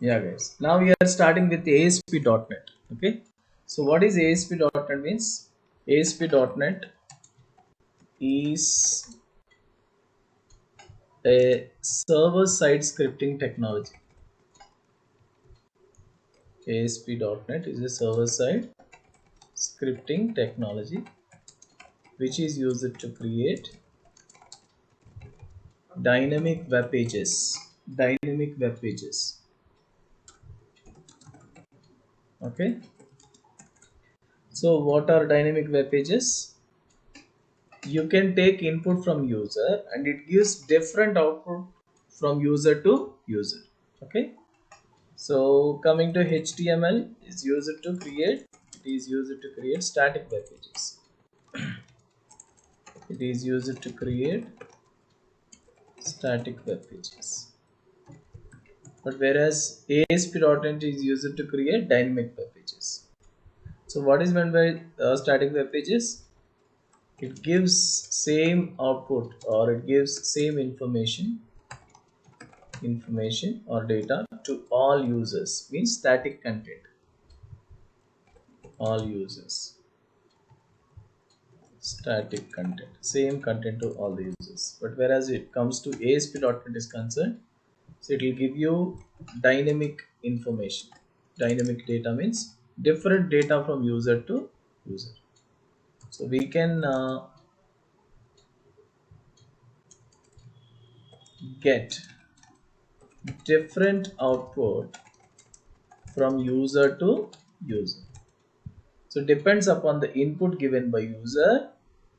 Yeah, guys. Now we are starting with ASP.NET. Okay. So what is ASP.NET means? ASP.NET is a server-side scripting technology. ASP.NET is a server-side scripting technology which is used to create dynamic web pages. Dynamic web pages. Okay. So what are dynamic web pages? You can take input from user and it gives different output from user to user. Okay, so coming to HTML is used to create, it is used to create static web pages. It is used to create static web pages, but whereas ASP.NET is used to create dynamic web pages. So what is meant by static web pages? It gives same output or it gives same information or data to all users, means static content, all users, static content, same content to all the users. But whereas it comes to ASP.NET is concerned, so it will give you dynamic information. Dynamic data means different data from user to user. So we can get different output from user to user. So it depends upon the input given by user.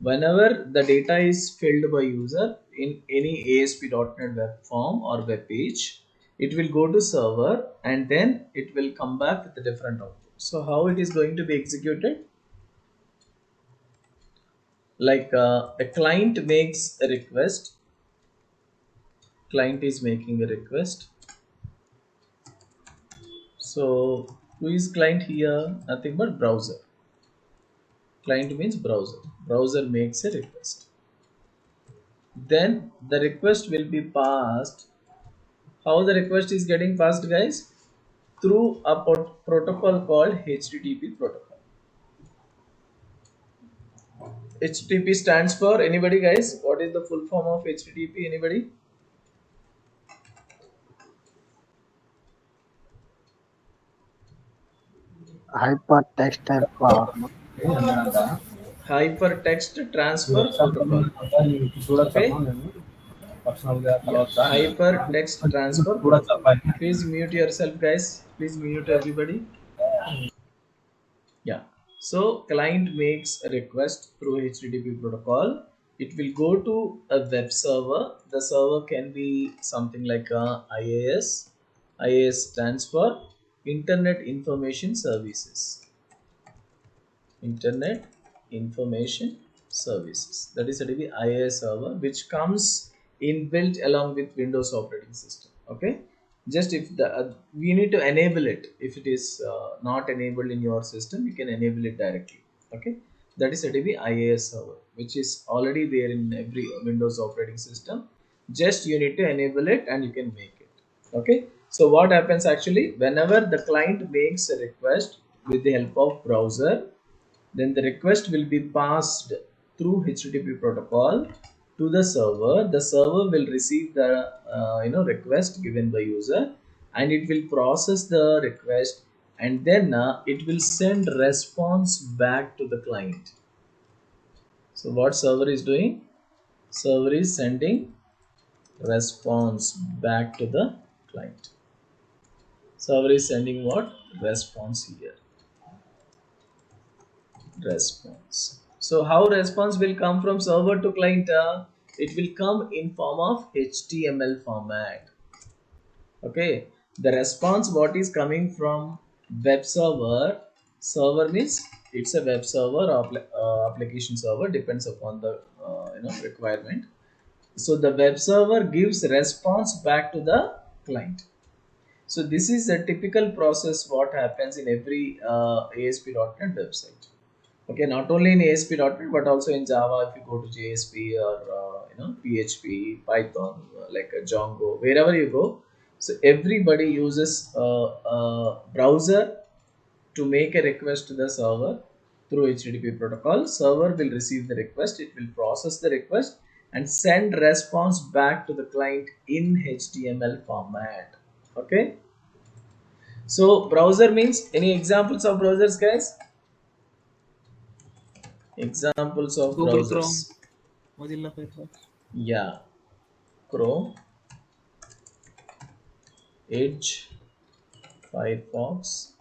Whenever the data is filled by user in any ASP.NET web form or web page, it will go to server and then it will come back with a different output. So how it is going to be executed? Like a client makes a request. Client is making a request. So who is client here? Nothing but browser. Client means browser. Browser makes a request. Then the request will be passed. How the request is getting passed, guys? Through a protocol called HTTP protocol. HTTP stands for, anybody guys, what is the full form of HTTP? Anybody? hypertext transfer. Hypertext transfer protocol. Okay, yeah, hypertext transfer protocol. Please mute yourself, guys. Please mute everybody. Yeah. So client makes a request through HTTP protocol. It will go to a web server. The server can be something like a IaaS. IaaS stands for Internet Information Services. Internet Information Services. That is said to be IaaS server, which comes inbuilt along with Windows operating system. Okay, just if the we need to enable it. If it is not enabled in your system, you can enable it directly. Okay, that is said to be IaaS server, which is already there in every Windows operating system. Just you need to enable it and you can make it. Okay, so what happens actually, whenever the client makes a request with the help of browser, then the request will be passed through HTTP protocol to the server. The server will receive the request given by user, and it will process the request, and then it will send response back to the client. So what server is doing? Server is sending response back to the client. Server is sending what? Response here. Response. So how response will come from server to client? It will come in form of HTML format. Okay, the response what is coming from web server. Server means it's a web server or application server, depends upon the requirement. So the web server gives response back to the client. So this is a typical process what happens in every ASP.NET website. Okay, not only in ASP.NET but also in Java. If you go to JSP or PHP, Python, like Django, wherever you go, So everybody uses a browser to make a request to the server through HTTP protocol. Server will receive the request, it will process the request and send response back to the client in HTML format. Okay. So browser means, any examples of browsers, guys? Examples of Google Chrome, browsers. Mozilla Firefox. Yeah, Chrome, Edge, Firefox,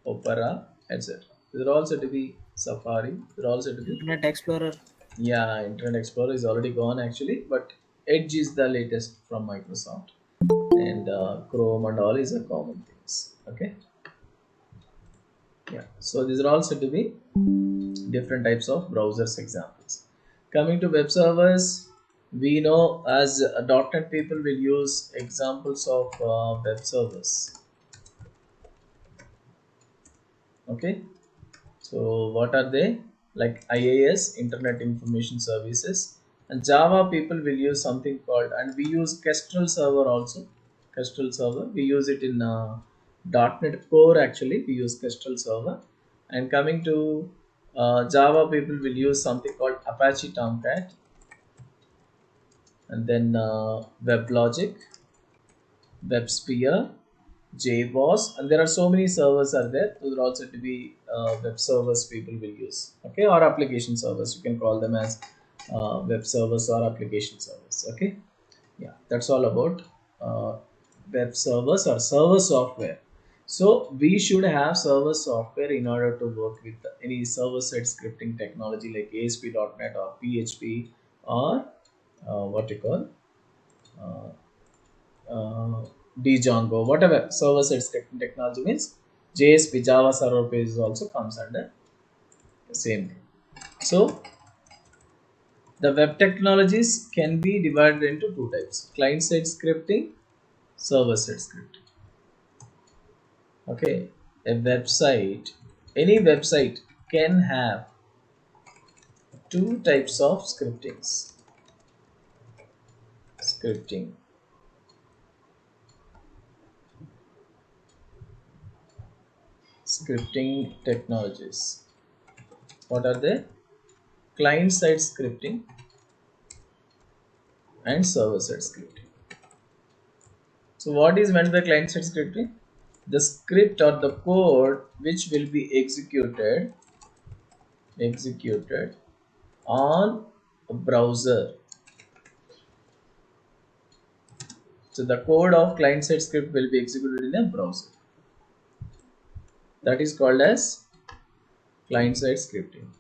Opera, etc. These are also to be Safari. They're also to be, Internet Explorer. yeah, Internet Explorer is already gone actually, but Edge is the latest from Microsoft, and Chrome and all is a common things. Okay, yeah. So these are also to be different types of browsers examples. Coming to web servers, we know as .NET people will use examples of web servers. Okay, so what are they? Like IaaS, Internet Information Services, and Java people will use something called, and we use Kestrel server also. Kestrel server, we use it in .NET Core actually. We use Kestrel server, and coming to Java people will use something called Apache Tomcat, and then WebLogic, WebSphere, JBoss, and there are so many servers are there. Those are also to be web servers people will use. Okay, or application servers. You can call them as web servers or application servers. Okay, yeah, that's all about uh, web servers or server software. So we should have server software in order to work with any server-side scripting technology like ASP.NET or PHP or what you call uh, uh, Django, whatever server-side scripting technology means. JSP, Java Server Pages also comes under the same thing. So the web technologies can be divided into two types: client-side scripting, server-side scripting. Okay, a website, any website can have two types of scripting, scripting technologies. What are they? Client-side scripting and server-side scripting. So what is meant by client-side scripting? The script or the code which will be executed on a browser. So the code of client-side script will be executed in a browser. That is called as client-side scripting.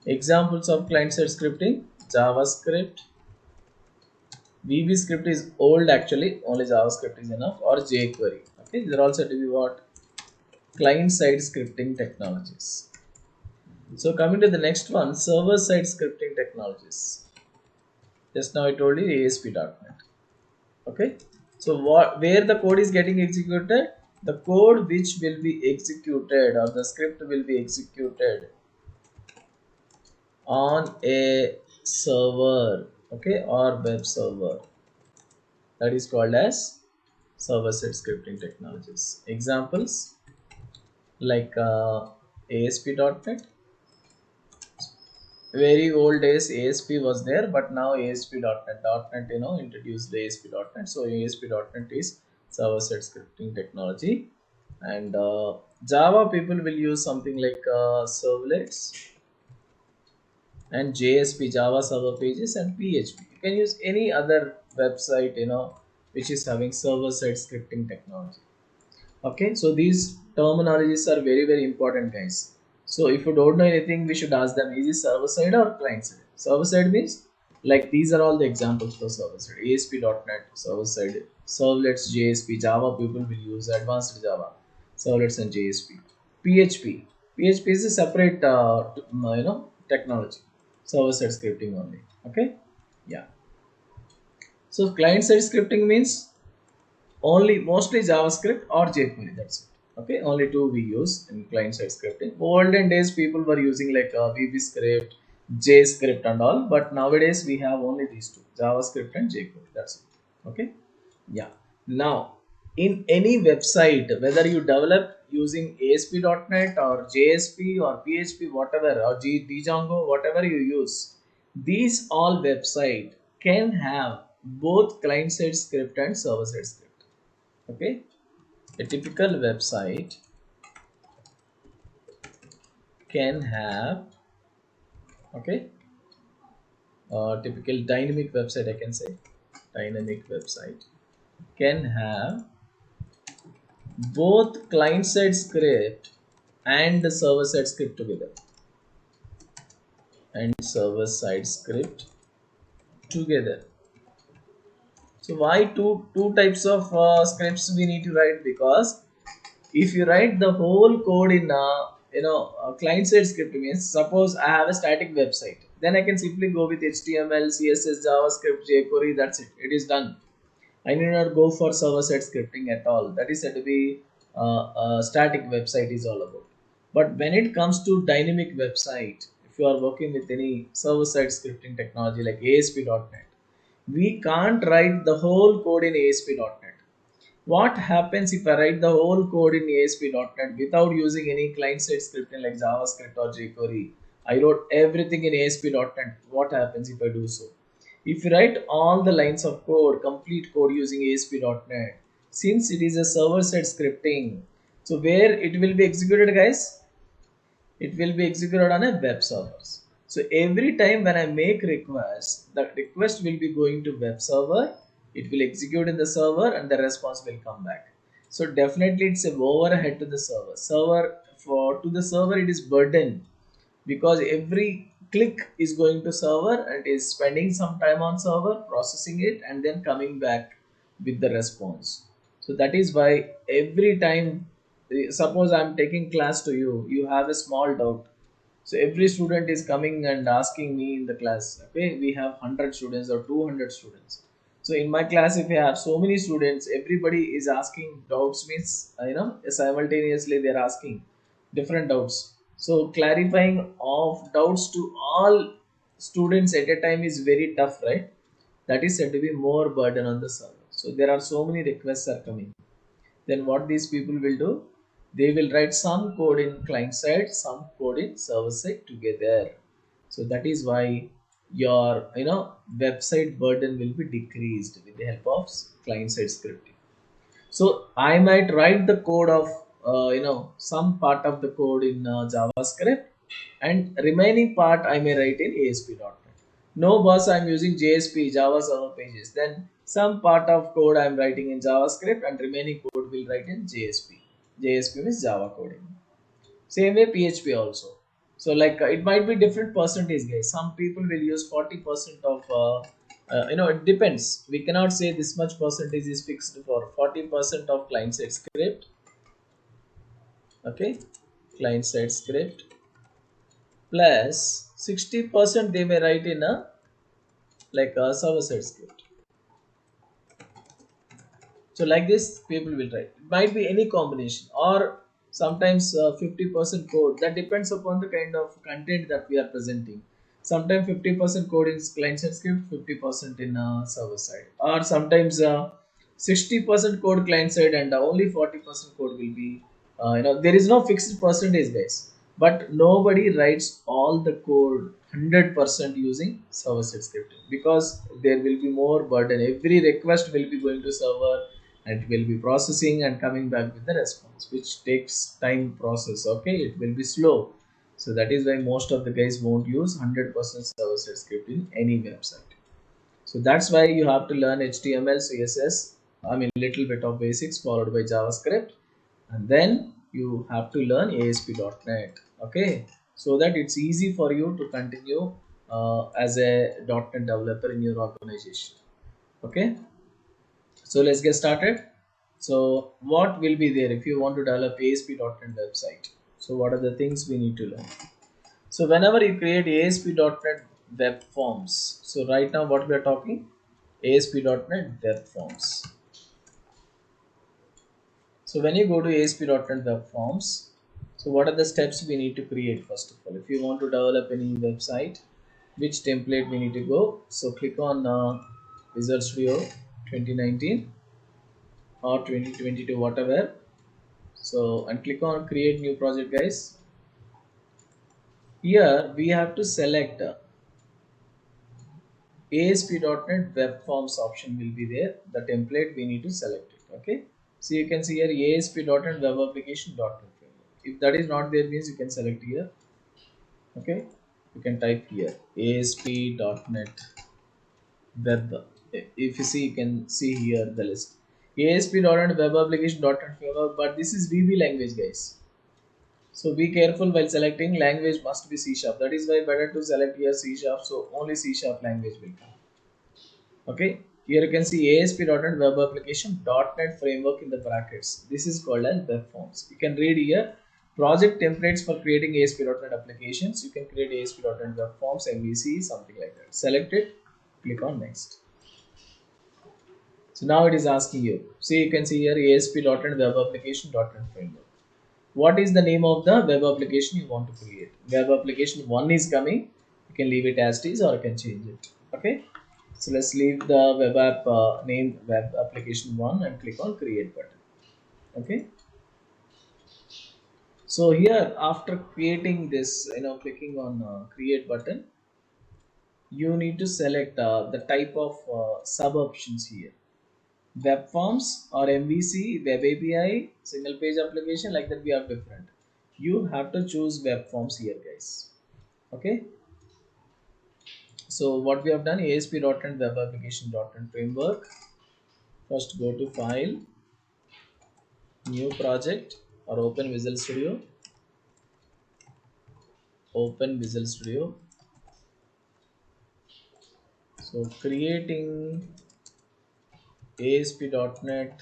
Examples of client-side scripting: JavaScript. VB script is old actually, only JavaScript is enough, or jQuery. Okay, these are also to be what? Client-side scripting technologies. So coming to the next one, server-side scripting technologies. Just now I told you ASP.NET. Okay. So where the code is getting executed? The code which will be executed, or the script will be executed on a server, okay, or web server. That is called as server-side scripting technologies. Examples like ASP.NET. Very old days ASP was there, but now ASP.NET introduced the ASP.NET. So ASP.NET is server-side scripting technology, and Java people will use something like servlets and JSP, Java Server Pages, and PHP. You can use any other website which is having server-side scripting technology. Okay, so these terminologies are very very important, guys. So if you don't know anything, we should ask them, is it server side or client side? Server side means, like, these are all the examples for server side: ASP.NET server side, servlets, JSP. Java people will use advanced Java servlets and JSP. PHP is a separate technology, server side scripting only. Okay, yeah. So client side scripting means only mostly JavaScript or jQuery. That's it. Okay, only two we use in client-side scripting. Olden days, people were using like VB script, JScript, and all. But nowadays, we have only these two: JavaScript and jQuery. That's it. Okay. Yeah. Now in any website, whether you develop using ASP.NET or JSP or PHP, whatever, or Django, whatever you use, these all website can have both client side script and server side script. Okay, a typical website can have, okay, typical dynamic website, I can say dynamic website can have both client side script and the server side script together, and server side script together. So why two types of scripts we need to write? Because if you write the whole code in client side script, means suppose I have a static website, then I can simply go with HTML, CSS, JavaScript, jQuery, that's it, it is done. I need not go for server side scripting at all. That is said to be a static website is all about. But when it comes to dynamic website, if you are working with any server side scripting technology like ASP.NET, we can't write the whole code in ASP.NET. What happens if I write the whole code in ASP.NET without using any client-side scripting like JavaScript or jQuery? I wrote everything in ASP.NET. What happens if I do so? If you write all the lines of code, complete code using ASP.NET, since it is a server-side scripting, so where it will be executed, guys? It will be executed on a web servers. So every time when I make request, the request will be going to web server, it will execute in the server and the response will come back. So definitely it's a overhead to the server. For to the server it is burden, because every click is going to server and is spending some time on server processing it and then coming back with the response. So that is why every time, suppose I'm taking class to you, you have a small doubt. So every student is coming and asking me in the class, okay, we have 100 students or 200 students. So in my class, if you have so many students, everybody is asking doubts, means simultaneously they're asking different doubts. So clarifying of doubts to all students at a time is very tough, right? That is said to be more burden on the server. So there are so many requests are coming. Then what these people will do, they will write some code in client side, some code in server side together. So that is why your website burden will be decreased with the help of client side scripting. So I might write the code of some part of the code in JavaScript, and remaining part I may write in ASP.NET. No, boss, I'm using JSP, Java Server Pages. Then some part of code I'm writing in JavaScript and remaining code will write in JSP. JSP means Java coding. Same way PHP also. So like it might be different percentage, guys. Some people will use 40% of it depends. We cannot say this much percentage is fixed for 40% of client side script. Okay, client side script plus 60% they may write in a like a server side script. So like this people will write. It might be any combination, or sometimes 50% code. That depends upon the kind of content that we are presenting. Sometimes 50% code in client side script, 50% in server side, or sometimes 60% code client side and only 40% code will be. There is no fixed percentage, guys. But nobody writes all the code 100% using server side scripting, because there will be more burden. Every request will be going to server and it will be processing and coming back with the response, which takes time process. Okay, it will be slow. So that is why most of the guys won't use 100% server side script in any website. So that's why you have to learn HTML, CSS, I mean little bit of basics followed by JavaScript, and then you have to learn ASP.NET. Okay, so that it's easy for you to continue as a .NET developer in your organization. Okay, so let's get started. So what will be there if you want to develop ASP.NET website? So what are the things we need to learn? So whenever you create ASP.NET web forms, so right now what we are talking, ASP.NET web forms. So when you go to ASP.NET web forms, so what are the steps we need to create first of all? If you want to develop any website, which template we need to go? So click on Visual Studio 2019. or 2022, whatever. So, and click on create new project, guys. Here we have to select ASP.NET Web Forms option will be there. The template we need to select it. Okay. So you can see here ASP.NET Web Application.NET framework. If that is not there, means you can select here. Okay. You can type here ASP.NET Web. If you see, you can see here the list. ASP.NET Web Application.NET framework, but this is VB language, guys. So be careful while selecting. Language must be C sharp. That is why better to select here C sharp. So only C sharp language will come. Okay, here you can see ASP.NET Web Application .NET Framework in the brackets. This is called as Web Forms. You can read here project templates for creating ASP.NET applications. You can create ASP.NET Web Forms, MVC, something like that. Select it, click on next. So now it is asking you. See, you can see here ASP.NET Web Application .NET Framework. What is the name of the web application you want to create? Web application 1 is coming. You can leave it as it is or you can change it. Okay, so let's leave the web app name web application 1 and click on create button. Okay, so here after creating this, clicking on create button, you need to select the type of sub options here: web forms or MVC, web API, single page application, like that we have different. You have to choose web forms here, guys. Okay, so what we have done, ASP.NET Web Application.NET Framework. First go to file, new project, or open Visual Studio. Open Visual Studio. So creating ASP.NET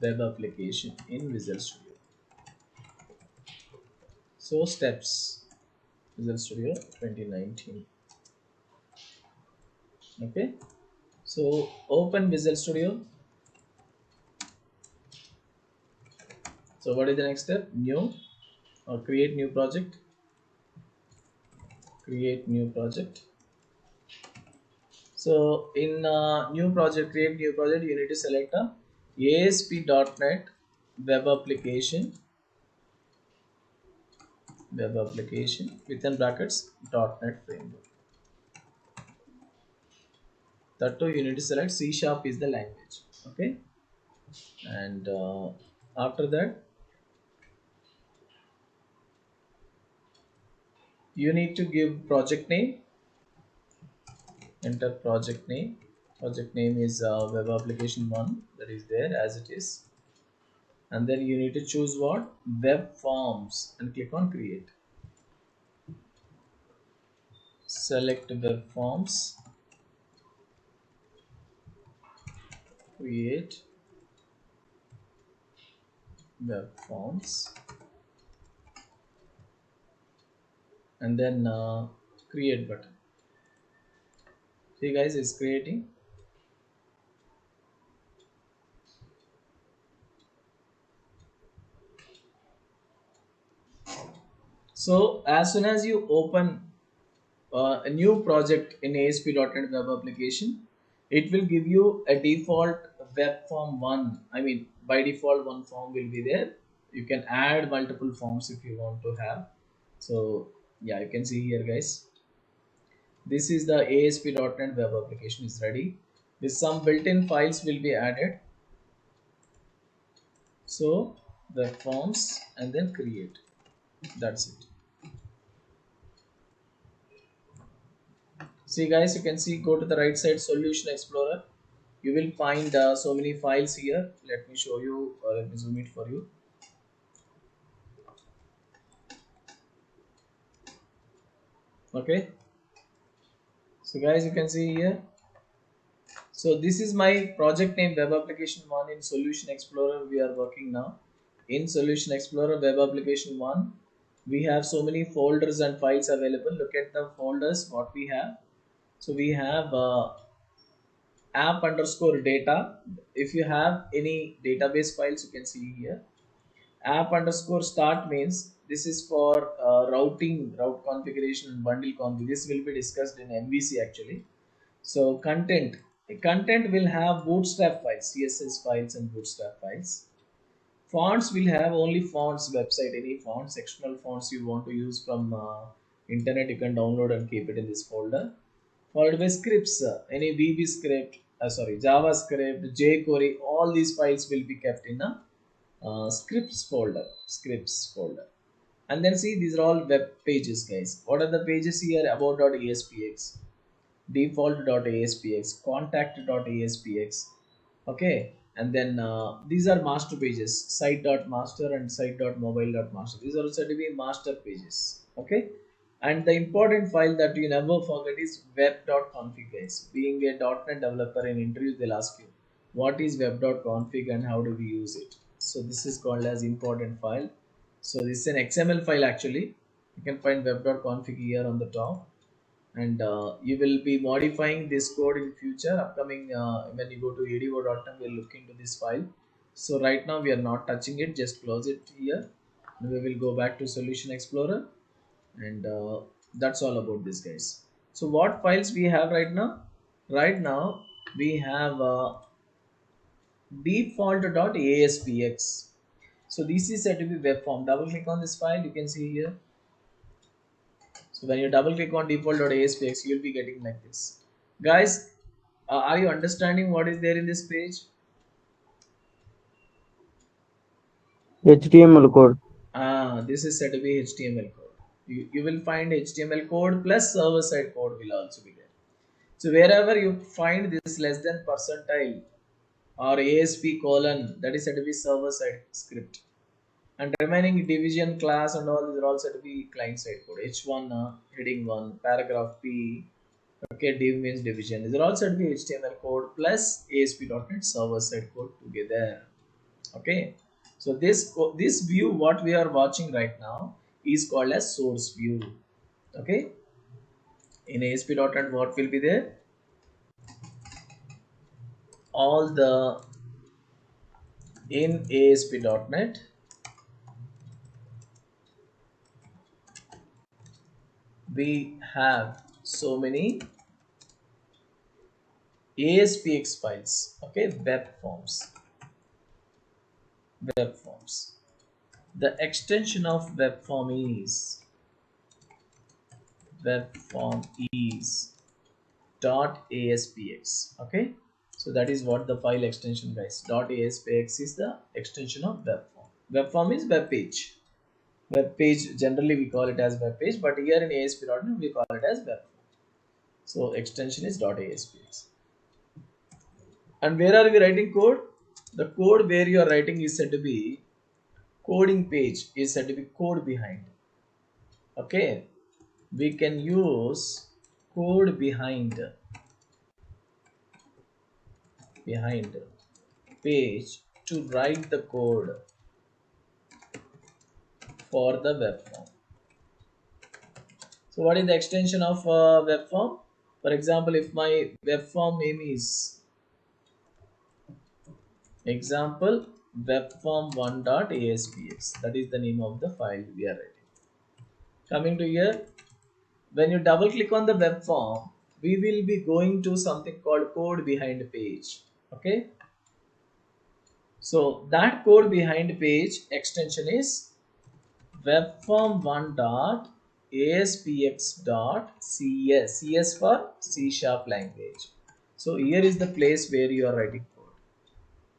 Web Application in Visual Studio. So steps, Visual Studio 2019. Okay, so open Visual Studio. So what is the next step? New or create new project. Create new project. So in new project, create new project, you need to select a ASP.NET web application within brackets .NET framework. That too you need to select C sharp is the language. Okay, and after that you need to give project name. Enter project name. Project name is web application 1, that is there as it is, and then you need to choose what, web forms, and click on create. Select web forms, create web forms, and then create button. See guys, it's creating. So as soon as you open a new project in ASP.NET Web Application, it will give you a default web form 1. I mean, by default, one form will be there. You can add multiple forms if you want to have. So yeah, you can see here, guys. This is the ASP.NET Web Application is ready. With some built-in files will be added. So web forms and then create. That's it. See guys, you can see, go to the right side, Solution Explorer. You will find so many files here. Let me show you, let me zoom it for you. Okay, so guys, you can see here. So this is my project name, web application 1 in Solution Explorer. We are working now in Solution Explorer web application 1. We have so many folders and files available. Look at the folders what we have. So we have app underscore data. If you have any database files, you can see here. App underscore start means this is for route configuration and bundle config. This will be discussed in MVC actually. So content, Content will have bootstrap files, CSS files and bootstrap files. Fonts will have only fonts website, any fonts, external fonts you want to use from internet, you can download and keep it in this folder. Followed by scripts, any VB script, JavaScript, jQuery, all these files will be kept in a scripts folder. And then see, these are all web pages, guys. What are the pages here? About.aspx, default.aspx, contact.aspx. Okay, and then these are master pages, site.master and site.mobile.master. These are said to be master pages. Okay, and the important file that you never forget is web.config, guys. Being a .NET developer in interviews, they'll ask you what is web.config and how do we use it. So this is called as important file. So this is an XML file actually. You can find web.config here on the top, and you will be modifying this code in future upcoming. When you go to ado.com, we'll look into this file. So right now we are not touching it, just close it here, and we will go back to Solution Explorer, and that's all about this, guys. So what files we have right now? Right now we have default.aspx. So this is set to be web form. Double click on this file, you can see here. So when you double click on default.aspx, you will be getting like this. Guys, are you understanding what is there in this page? HTML code. This is set to be HTML code. You will find HTML code plus server side code will also be there. So wherever you find this less than percentile or ASP colon, that is set to be server side script. And remaining division, class and all, these are all set to be client side code. H1, heading 1, paragraph P. Okay, div means division. These are all set to be HTML code plus ASP.NET server side code together. Okay, so this view what we are watching right now is called as source view. Okay, in ASP.NET what will be there? All the in ASP.NET we have so many ASPX files. Okay, web forms. The extension of web form is .aspx. Okay, so that is what the file extension, guys. .aspx is the extension of web form. Web form is web page. Web page, generally we call it as web page, but here in ASP.NET we call it as web form. So extension is .aspx. And where are we writing code? The code where you are writing is said to be coding page, is said to be code behind. Okay, we can use code behind page to write the code for the web form. So what is the extension of web form? For example, if my web form name is example webform1.aspx, that is the name of the file we are writing. Coming to here, when you double click on the web form, we will be going to something called code behind page. Okay, so that code behind page extension is webform1.aspx.cs. CS for C# language. So here is the place where you are writing code.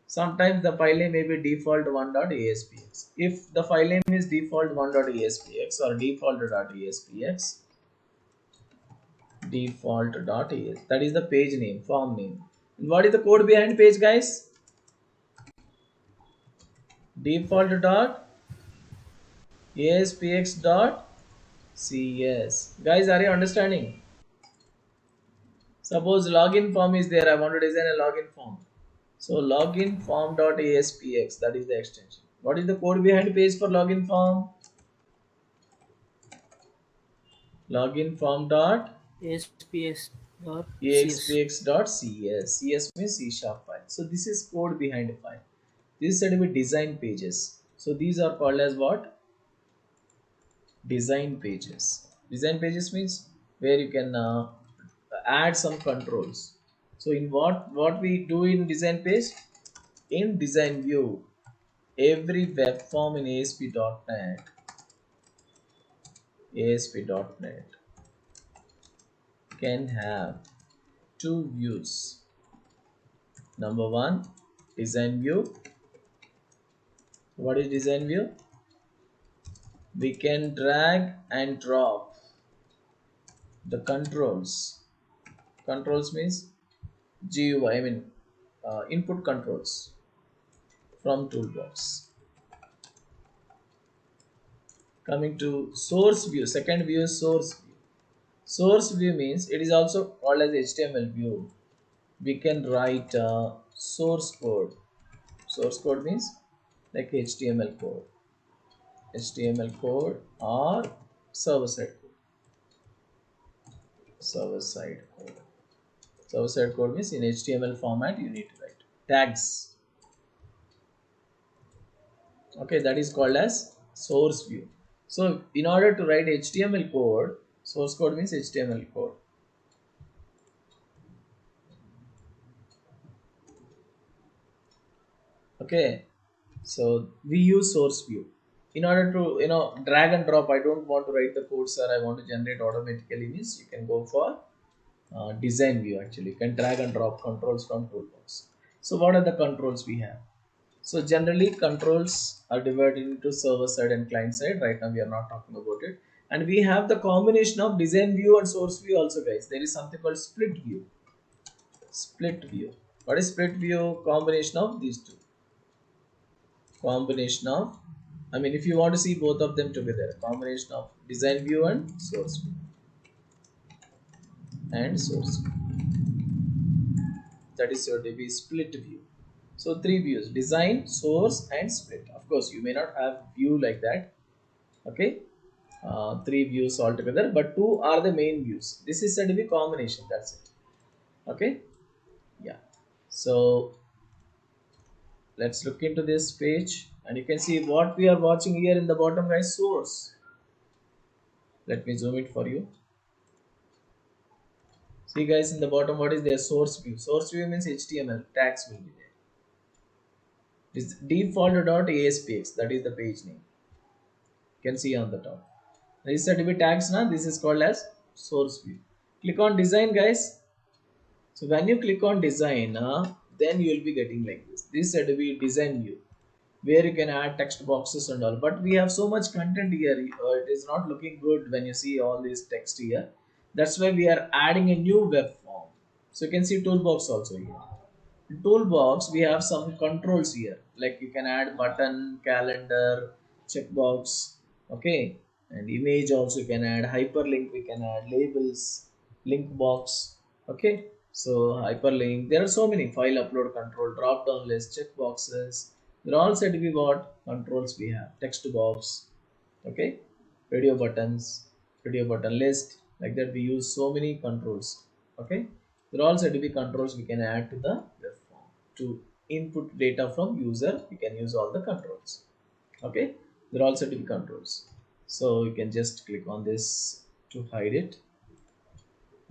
Sometimes the file name may be default1.aspx. If the file name is default1.aspx or default.aspx, default.as, that is the page name, form name. And what is the code behind page, guys? Default.aspx.cs. Guys, are you understanding? Suppose login form is there, I want to design a login form. So login form.aspx, that is the extension. What is the code behind page for login form? Login form.aspx.cs. ASPS.cs. CS means C# file. So this is code behind a file. This is said to be design pages. So these are called as what? Design pages. Design pages means where you can add some controls. So in what we do in design page, in design view, every web form in ASP.NET can have two views. Number one, design view. What is design view? We can drag and drop the controls. Controls means GUI, I mean input controls from toolbox. Coming to source view, second view is source view. Source view means it is also called as HTML view. We can write source code. Source code means like HTML code or server side code. Server side code. Server side code means in HTML format you need to write tags. Okay, that is called as source view. So in order to write HTML code, source code means HTML code. Okay, so we use source view in order to drag and drop. I don't want to write the code, sir, I want to generate automatically, means you can go for design view. Actually, you can drag and drop controls from toolbox. So what are the controls we have? So generally controls are divided into server side and client side. Right now we are not talking about it. And we have the combination of design view and source view also, guys. There is something called split view. Split view. What is split view? Combination of these two. Combination of, I mean, if you want to see both of them together, combination of design view and source view. And source view. That is your DB split view. So three views: design, source, and split. Of course, you may not have view like that. Okay, three views altogether, but two are the main views. This is said to be combination. That's it. Okay, yeah. So let's look into this page, and you can see what we are watching here in the bottom, guys. Source. Let me zoom it for you. See, guys, in the bottom, what is their source view? Source view means HTML tags will be there. This default.aspx, that is the page name. You can see on the top. This is said to be tags now. This is called as source view. Click on design, guys. So when you click on design, then you will be getting like this. This is said to be design view, where you can add text boxes and all. But we have so much content here. It is not looking good when you see all this text here. That's why we are adding a new web form. So you can see toolbox also here. In toolbox, we have some controls here, like you can add button, calendar, checkbox. Okay, and image also you can add, hyperlink we can add, labels, link box. Okay, so hyperlink, there are so many, file upload control, drop down list, checkboxes. They're all said to be what controls we have. Text box. Okay, radio buttons, radio button list, like that we use so many controls. Okay, they're all said to be controls we can add to the web form. To input data from user, we can use all the controls. Okay, they're all said to be controls. So you can just click on this to hide it.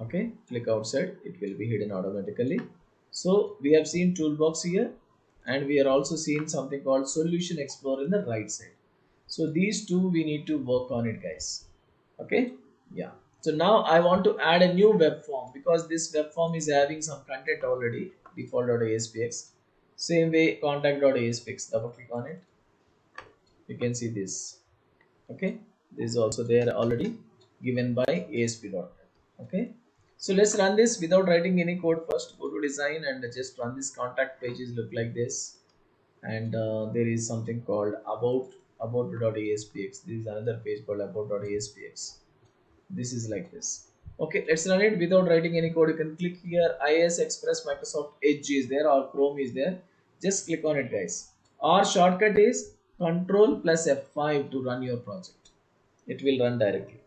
Okay, click outside, it will be hidden automatically. So we have seen toolbox here, and we are also seeing something called solution explorer in the right side. So these two we need to work on it, guys. Okay, yeah. So now I want to add a new web form, because this web form is having some content already. Default.aspx, same way contact.aspx, double click on it, you can see this. Okay, this is also there already, given by ASP.NET. Okay, so let's run this without writing any code. First go to design and just run this. Contact pages look like this, and there is something called about.aspx. This is another page called about.aspx. This is like this. Okay, let's run it without writing any code. You can click here. IIS Express Microsoft Edge is there, or Chrome is there. Just click on it, guys. Our shortcut is Control plus F5 to run your project. It will run directly.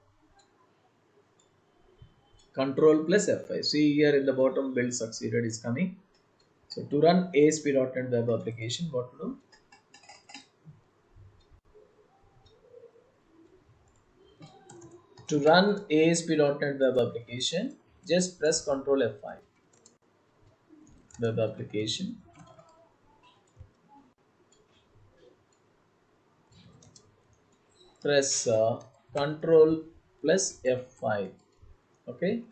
Control plus F5. See here in the bottom, build succeeded is coming. So to run ASP.NET web application, what to do? To run ASP.NET web application, just press Control F5. web application, press control plus F5. Okay,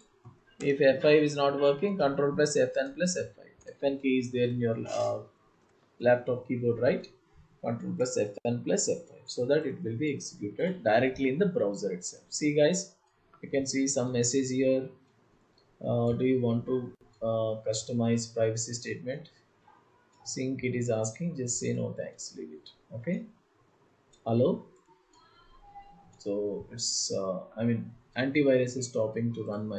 if F5 is not working, control plus Fn plus F5. Fn key is there in your laptop keyboard, right? Control plus Fn plus F5, so that it will be executed directly in the browser itself. See guys, you can see some message here. Do you want to customize privacy statement? Sync, it is asking. Just say no thanks, leave it. Okay, hello. So it's I mean, antivirus is stopping to run my